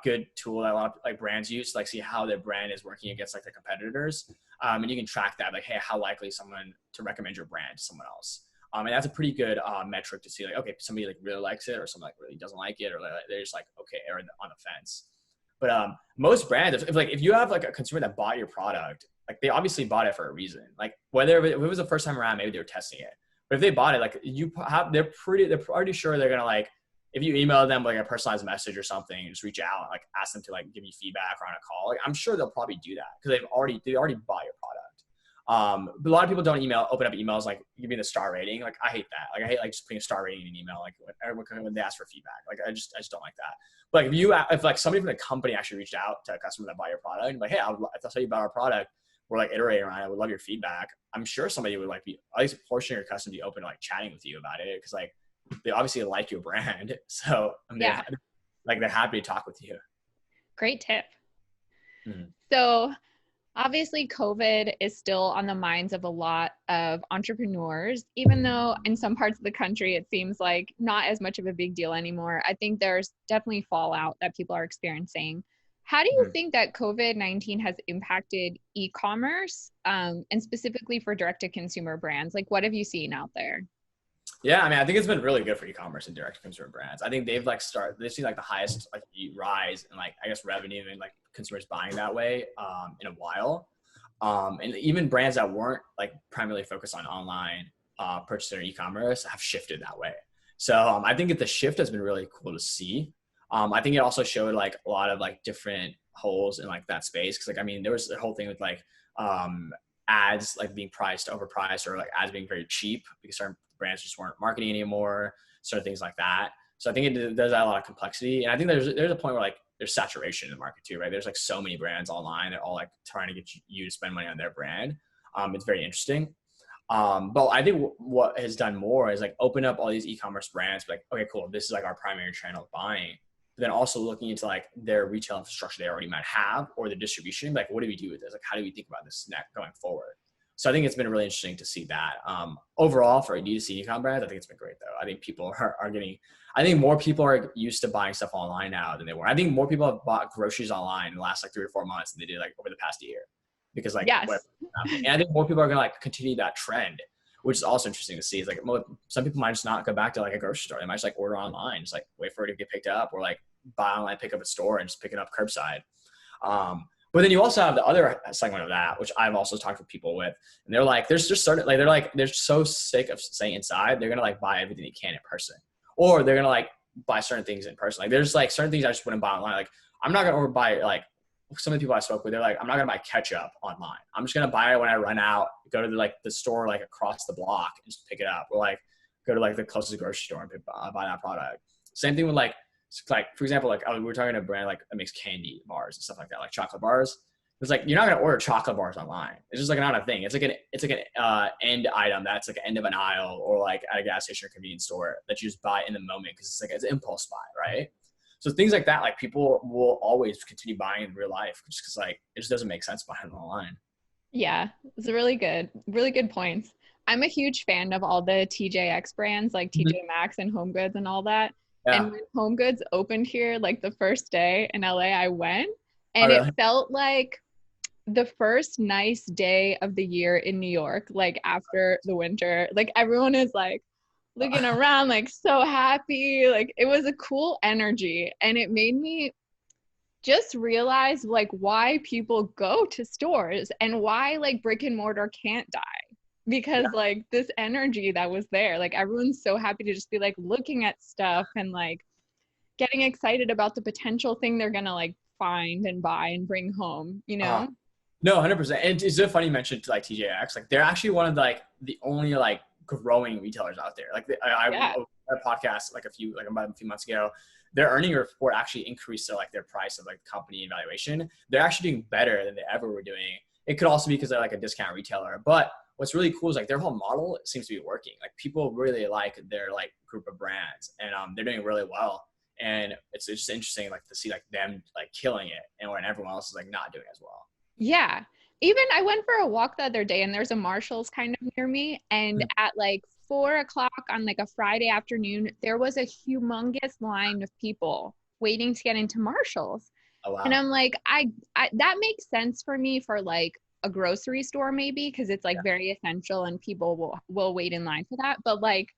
good tool that a lot of like brands use to like see how their brand is working against like their competitors. And you can track that, like, hey, how likely is someone to recommend your brand to someone else? And that's a pretty good metric to see like, okay, somebody like really likes it or someone like really doesn't like it, or like, they're just like, okay, are on the fence. But most brands, if you have like a consumer that bought your product, like they obviously bought it for a reason. Like whether if it was the first time around, maybe they were testing it. But if they bought it, like they're pretty sure they're gonna like, if you email them like a personalized message or something, just reach out and like ask them to like give you feedback or on a call. Like I'm sure they'll probably do that because they already bought your product. But a lot of people don't open up emails like give me the star rating. Like I hate that. Like I hate like just putting a star rating in an email like when they ask for feedback. Like I just don't like that. But like if like somebody from the company actually reached out to a customer that bought your product and like, hey, I'll tell you about our product. We're like iterating around it. I would love your feedback. I'm sure somebody would like be at least a portion of your customer be open to like chatting with you about it because like they obviously like your brand. So Yeah, they're happy to talk with you. great tip. So obviously COVID is still on the minds of a lot of entrepreneurs, even though in some parts of the country it seems like not as much of a big deal anymore. I think there's definitely fallout that people are experiencing. How do you think that COVID-19 has impacted e-commerce, and specifically for direct-to-consumer brands? Like, what have you seen out there? Yeah, I mean, I think it's been really good for e-commerce and direct-to-consumer brands. I think they've seen like the highest like rise in like I guess revenue and like consumers buying that way in a while. And even brands that weren't like primarily focused on online purchasing or e-commerce have shifted that way. So I think that the shift has been really cool to see. I think it also showed like a lot of like different holes in like that space. Cause like, I mean, there was the whole thing with like ads like being overpriced or like ads being very cheap because certain brands just weren't marketing anymore, certain things like that. So I think it does add a lot of complexity. And I think there's a point where like there's saturation in the market too, right? There's like so many brands online. They're all like trying to get you to spend money on their brand. It's very interesting. But I think what has done more is like open up all these e-commerce brands, like, okay, cool. This is like our primary channel of buying. But then also looking into like their retail infrastructure they already might have or the distribution, like what do we do with this? Like, how do we think about this going forward? So I think it's been really interesting to see that. Overall for a D2C e-com brands, I think it's been great though. I think people I think more people are used to buying stuff online now than they were. I think more people have bought groceries online in the last like 3 or 4 months than they did like over the past year. Because like, yes. And I think more people are gonna like continue that trend, which is also interesting to see. It's like some people might just not go back to like a grocery store. They might just like order online, just like wait for it to get picked up, or like buy online, pick up at store, and just pick it up curbside. But then you also have the other segment of that, which I've also talked with people with, and they're like, there's just certain like they're so sick of staying inside, they're gonna like buy everything they can in person, or they're gonna like buy certain things in person. Like there's like certain things I just wouldn't buy online. Like I'm not gonna buy like some of the people I spoke with, they're like, I'm not gonna buy ketchup online. I'm just gonna buy it when I run out, go to the store like across the block and just pick it up, or like go to like the closest grocery store and buy that product. Same thing with like for example, like we were talking to a brand like that makes candy bars and stuff like that, like chocolate bars. It's like, you're not gonna order chocolate bars online. It's just like not a thing. It's like an end item that's like an end of an aisle, or like at a gas station or convenience store that you just buy in the moment because it's like it's an impulse buy, right? So things like that, like people will always continue buying in real life just because like it just doesn't make sense buying them online. Yeah, it's really good points. I'm a huge fan of all the TJX brands like Mhm. TJ Maxx and Home Goods and all that. And Yeah. when Home Goods opened here, like the first day in LA, I went Oh, and it really? felt like the first nice day of the year in New York, like after the winter. Like everyone is like looking around, like so happy. Like it was a cool energy. And it made me just realize like why people go to stores and why like brick and mortar can't die, because Yeah. like this energy that was there, like everyone's so happy to just be like looking at stuff and like getting excited about the potential thing they're gonna like find and buy and bring home, you Uh, know? no, 100%. And it's so funny you mentioned like TJX. Like they're actually one of the only like growing retailers out there. Like I Yeah. a podcast like about a few months ago. Their earning report actually increased to like their price of like company evaluation. They're actually doing better than they ever were doing. It could also be because they're like a discount retailer. But what's really cool is like their whole model seems to be working. Like people really like their like group of brands, and they're doing really well. And it's just interesting like to see like them like killing it, and when everyone else is like not doing as well. Yeah. Even I went for a walk the other day and there's a Marshall's kind of near me. And at like 4 o'clock on like a Friday afternoon, there was a humongous line of people waiting to get into Marshall's. Oh And wow. I'm like, I that makes sense for me for like a grocery store maybe because it's like very essential and people will wait in line for that. But like,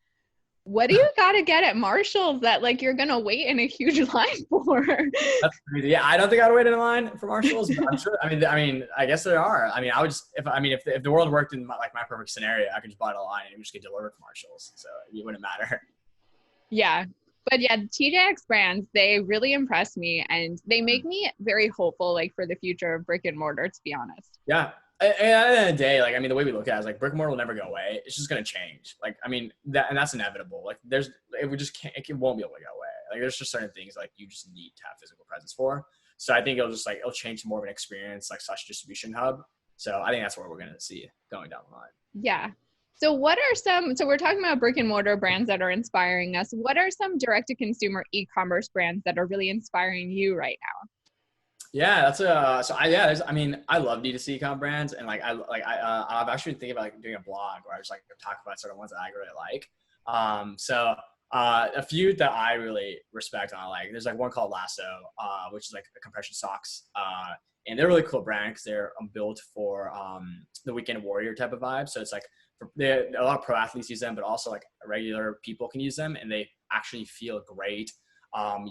what do you got to get at Marshall's that like you're gonna wait in a huge line for? That's crazy. Yeah, I don't think I'd wait in line for Marshalls, but I'm sure. I mean, I guess there are. I mean, I would just if the world worked in my perfect scenario, I could just buy it online and it would just get delivered from Marshalls, so it wouldn't matter. Yeah. But yeah, TJX brands, they really impress me and they make me very hopeful like for the future of brick and mortar, to be honest. Yeah. And at the end of the day, like I mean, the way we look at it is like brick and mortar will never go away. It's just gonna change. Like I mean, that's inevitable. Like we just can't. It won't be able to go away. Like there's just certain things like you just need to have physical presence for. So I think it'll change to more of an experience like such distribution hub. So I think that's what we're gonna see going down the line. Yeah. So so we're talking about brick and mortar brands that are inspiring us. What are some direct to consumer e-commerce brands that are really inspiring you right now? Yeah, that's a so I yeah. I mean, I love D2C com brands, and I've actually been thinking about like doing a blog where I just like talk about sort of ones that I really like. A few that I really respect and I like. There's like one called Lasso, which is like a compression socks, and they're a really cool brand because they're built for the weekend warrior type of vibe. So it's like a lot of pro athletes use them, but also like regular people can use them, and they actually feel great.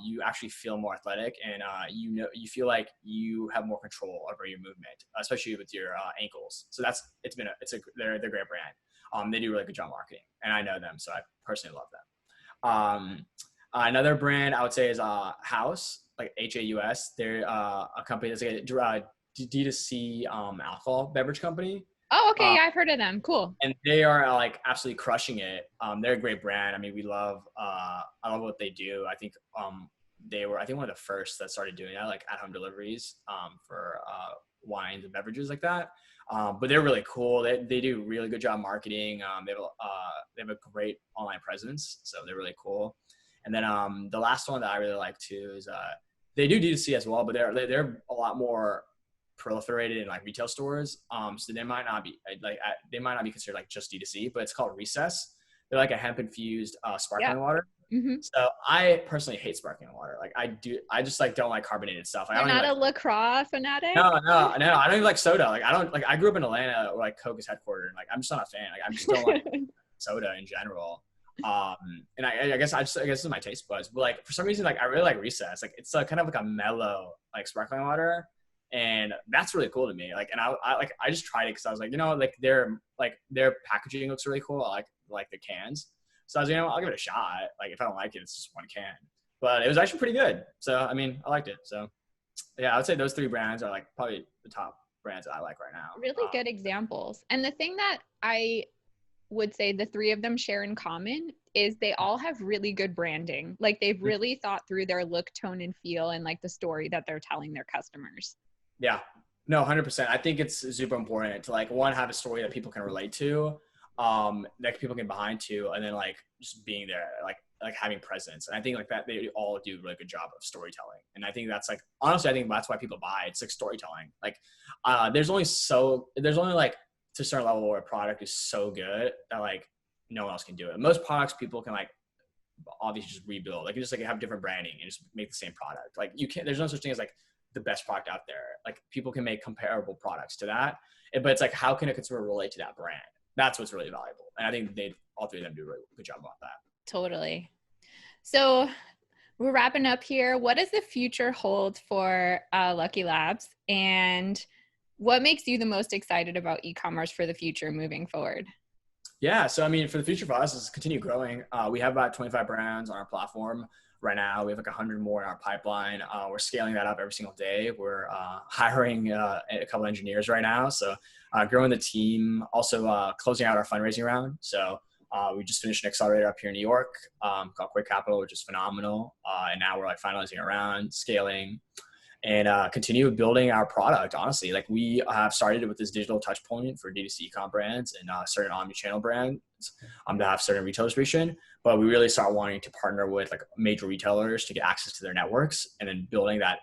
You actually feel more athletic, and you feel like you have more control over your movement, especially with your ankles. So they're a great brand. They do a really good job marketing, and I know them, so I personally love them. Another brand I would say is House, like Haus. They're a company that's like a D2C alcohol beverage company. Oh, okay. Uh, Yeah, I've heard of them. Cool. and they are like absolutely crushing it. They're a great brand. I mean, I love what they do. I think they were, I think, one of the first that started doing that, like at home deliveries for wines and beverages like that. But they're really cool. They do a really good job marketing. They have a great online presence, so they're really cool. And then the last one that I really like too is they do D2C as well, but they're a lot more proliferated in like retail stores. So they might not be considered like just D2C, but it's called Recess. They're like a hemp infused Yeah. sparkling water. Mm-hmm. So I personally hate sparkling water. Like I just like don't like carbonated stuff. Like I You're don't even not like a LaCroix fanatic? no. I don't even like soda. Like I grew up in Atlanta where like Coke is headquartered. And, like I'm just not a fan. Like I just don't like soda in general. And I guess this is my taste buds, but like for some reason like I really like Recess. Like it's kind of like a mellow like sparkling water. And that's really cool to me. Like, and I just tried it because I was like, like their packaging looks really cool. I like the cans. So I was, I'll give it a shot. Like if I don't like it, it's just one can. But it was actually pretty good. So I mean, I liked it. So yeah, I would say those three brands are like probably the top brands that I like right now. Really good examples. And the thing that I would say the three of them share in common is they all have really good branding. Like they've really thought through their look, tone, and feel and like the story that they're telling their customers. Yeah. No, 100%. I think it's super important to like one, have a story that people can relate to, that people can get behind to, and then like just being there, like having presence. And I think like that they all do a really good job of storytelling. And I think that's like honestly, I think that's why people buy. It's like storytelling. Like there's only like to a certain level where a product is so good that like no one else can do it. Most products people can like obviously just rebuild. Like you just like have different branding and just make the same product. Like you can't. There's no such thing as like the best product out there. Like people can make comparable products to that, but it's like how can a consumer relate to that brand? That's what's really valuable. And I think they all three of them do a really good job about that. Totally. So we're wrapping up here. What does the future hold for Lucky Labs, and what makes you the most excited about e-commerce for the future moving forward? Yeah. So, I mean, for the future for us is continue growing. We have about 25 brands on our platform right now. We have like 100 more in our pipeline. We're scaling that up every single day. We're hiring a couple engineers right now. So growing the team, also closing out our fundraising round. So we just finished an accelerator up here in New York called Quick Capital, which is phenomenal. And now we're like finalizing around scaling and continue building our product. Honestly, like we have started with this digital touch point for D2C e-com brands and certain omnichannel brands to have certain retail distribution. But we really start wanting to partner with like major retailers to get access to their networks, and then building that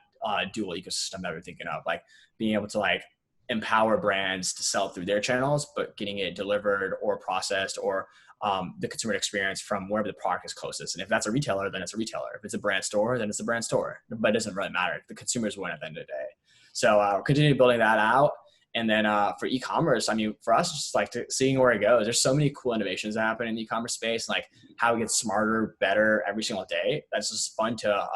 dual ecosystem that we're thinking of, like being able to like empower brands to sell through their channels, but getting it delivered or processed or the consumer experience from wherever the product is closest. And if that's a retailer, then it's a retailer. If it's a brand store, then it's a brand store. But it doesn't really matter. The consumers win at the end of the day. So continue building that out. And then for e-commerce, I mean, for us, just like seeing where it goes. There's so many cool innovations that happen in the e-commerce space, like how it gets smarter, better every single day. That's just fun to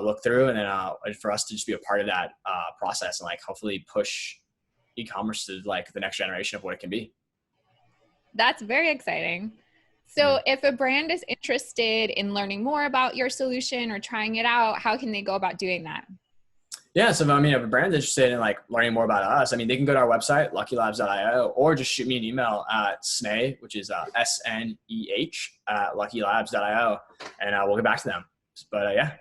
look through. And then for us to just be a part of that process and like hopefully push e-commerce to like the next generation of what it can be. That's very exciting. So if a brand is interested in learning more about your solution or trying it out, how can they go about doing that? Yeah, so I mean, if a brand's interested in like learning more about us, I mean, they can go to our website, luckylabs.io, or just shoot me an email at Sneh, which is SNEH at luckylabs.io, and we'll get back to them. But yeah.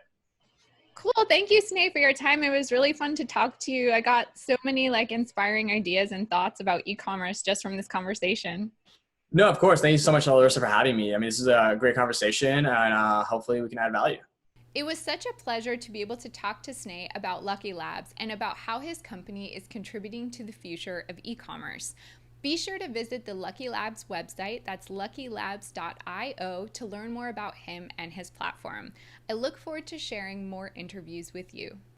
Cool. Thank you, Sneh, for your time. It was really fun to talk to you. I got so many like inspiring ideas and thoughts about e-commerce just from this conversation. No, of course. Thank you so much, Larissa, for having me. I mean, this is a great conversation, and hopefully we can add value. It was such a pleasure to be able to talk to Sneh about Lucky Labs and about how his company is contributing to the future of e-commerce. Be sure to visit the Lucky Labs website, that's luckylabs.io, to learn more about him and his platform. I look forward to sharing more interviews with you.